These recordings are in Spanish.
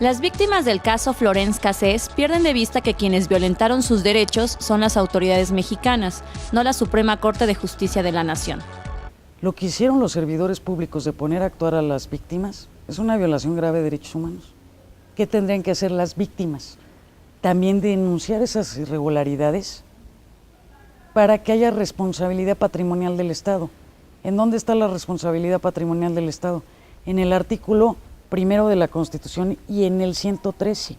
Las víctimas del caso Florence Cassés pierden de vista que quienes violentaron sus derechos son las autoridades mexicanas, no la Suprema Corte de Justicia de la Nación. Lo que hicieron los servidores públicos de poner a actuar a las víctimas es una violación grave de derechos humanos. ¿Qué tendrían que hacer las víctimas? También denunciar esas irregularidades para que haya responsabilidad patrimonial del Estado. ¿En dónde está la responsabilidad patrimonial del Estado? En el artículo 1 de la Constitución y en el 113.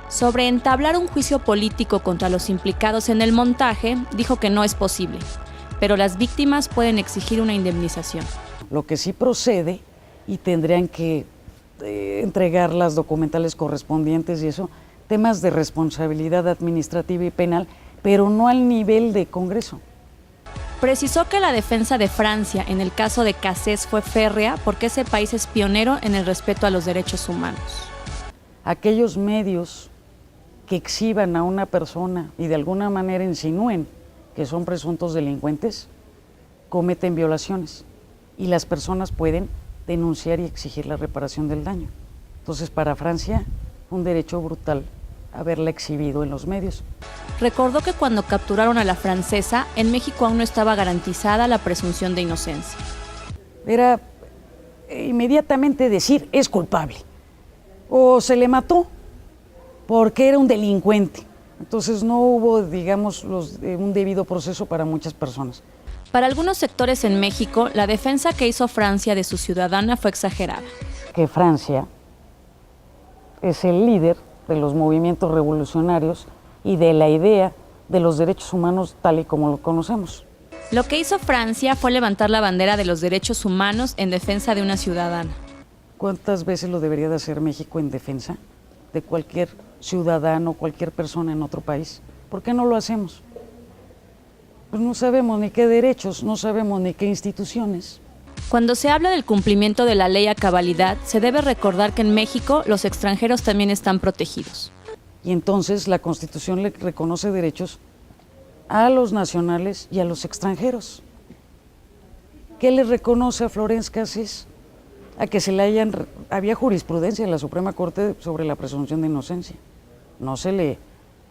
Sobre entablar un juicio político contra los implicados en el montaje, dijo que no es posible, pero las víctimas pueden exigir una indemnización. Lo que sí procede, y tendrían que entregar las documentales correspondientes y eso, temas de responsabilidad administrativa y penal, pero no al nivel de Congreso. Precisó que la defensa de Francia en el caso de Cassés fue férrea porque ese país es pionero en el respeto a los derechos humanos. Aquellos medios que exhiban a una persona y de alguna manera insinúen que son presuntos delincuentes, cometen violaciones y las personas pueden denunciar y exigir la reparación del daño. Entonces, para Francia, un derecho brutal haberla exhibido en los medios. Recordó que cuando capturaron a la francesa, en México aún no estaba garantizada la presunción de inocencia. Era inmediatamente decir, es culpable, o se le mató porque era un delincuente. Entonces no hubo, digamos, un debido proceso para muchas personas. Para algunos sectores en México, la defensa que hizo Francia de su ciudadana fue exagerada. Que Francia es el líder de los movimientos revolucionarios y de la idea de los derechos humanos tal y como lo conocemos. Lo que hizo Francia fue levantar la bandera de los derechos humanos en defensa de una ciudadana. ¿Cuántas veces lo debería de hacer México en defensa de cualquier ciudadano, cualquier persona en otro país? ¿Por qué no lo hacemos? Pues no sabemos ni qué derechos, no sabemos ni qué instituciones. Cuando se habla del cumplimiento de la ley a cabalidad, se debe recordar que en México los extranjeros también están protegidos. Y entonces la Constitución le reconoce derechos a los nacionales y a los extranjeros. ¿Qué le reconoce a Florence Cassés? A que había jurisprudencia en la Suprema Corte sobre la presunción de inocencia. No se le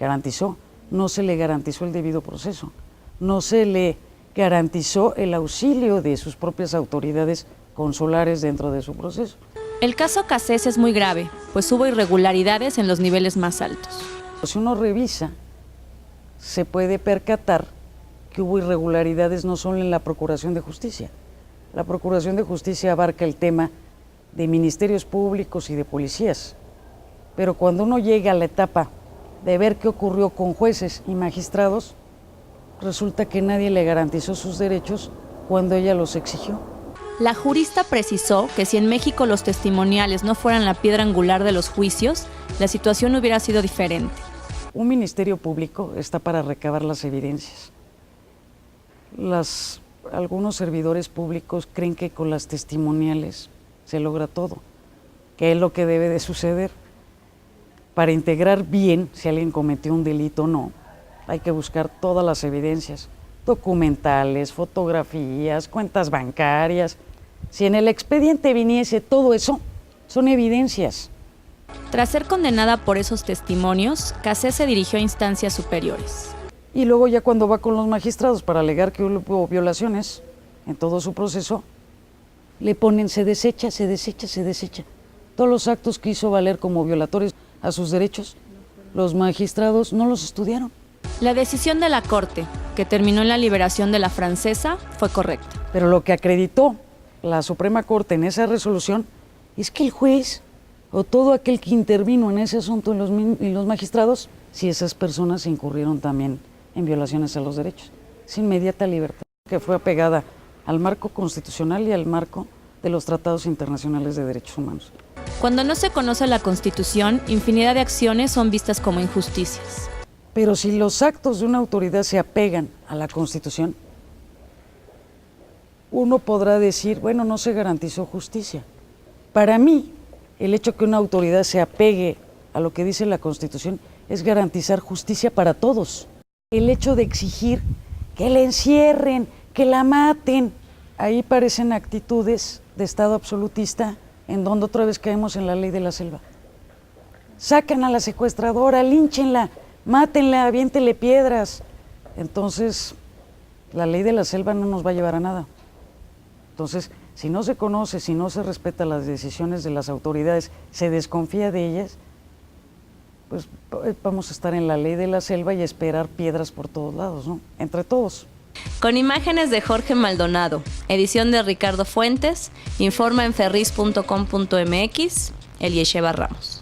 garantizó, no se le garantizó el debido proceso, no se le garantizó el auxilio de sus propias autoridades consulares dentro de su proceso. El caso Cassés es muy grave, pues hubo irregularidades en los niveles más altos. Si uno revisa, se puede percatar que hubo irregularidades no solo en la Procuración de Justicia. La Procuración de Justicia abarca el tema de ministerios públicos y de policías, pero cuando uno llega a la etapa de ver qué ocurrió con jueces y magistrados, resulta que nadie le garantizó sus derechos cuando ella los exigió. La jurista precisó que si en México los testimoniales no fueran la piedra angular de los juicios, la situación hubiera sido diferente. Un ministerio público está para recabar las evidencias. Algunos servidores públicos creen que con las testimoniales se logra todo, que es lo que debe de suceder. Para integrar bien si alguien cometió un delito o no, hay que buscar todas las evidencias, documentales, fotografías, cuentas bancarias. Si en el expediente viniese todo eso, son evidencias. Tras ser condenada por esos testimonios, Cassés se dirigió a instancias superiores. Y luego ya cuando va con los magistrados para alegar que hubo violaciones en todo su proceso, le ponen se desecha. Todos los actos que hizo valer como violatorios a sus derechos, los magistrados no los estudiaron. La decisión de la Corte, que terminó en la liberación de la francesa, fue correcta. Pero lo que acreditó la Suprema Corte en esa resolución es que el juez o todo aquel que intervino en ese asunto y los magistrados, si esas personas incurrieron también en violaciones a los derechos. Es inmediata libertad, que fue apegada al marco constitucional y al marco de los tratados internacionales de derechos humanos. Cuando no se conoce la Constitución, infinidad de acciones son vistas como injusticias. Pero si los actos de una autoridad se apegan a la Constitución, uno podrá decir, bueno, no se garantizó justicia. Para mí, el hecho que una autoridad se apegue a lo que dice la Constitución es garantizar justicia para todos. El hecho de exigir que la encierren, que la maten, ahí parecen actitudes de Estado absolutista en donde otra vez caemos en la ley de la selva. sacan a la secuestradora, línchenla, mátenla, aviéntele piedras. Entonces, la ley de la selva no nos va a llevar a nada. Entonces, si no se conoce, si no se respeta las decisiones de las autoridades, se desconfía de ellas, pues vamos a estar en la ley de la selva y esperar piedras por todos lados, ¿no? Entre todos. Con imágenes de Jorge Maldonado, edición de Ricardo Fuentes, informa en ferris.com.mx, Eliesheva Ramos.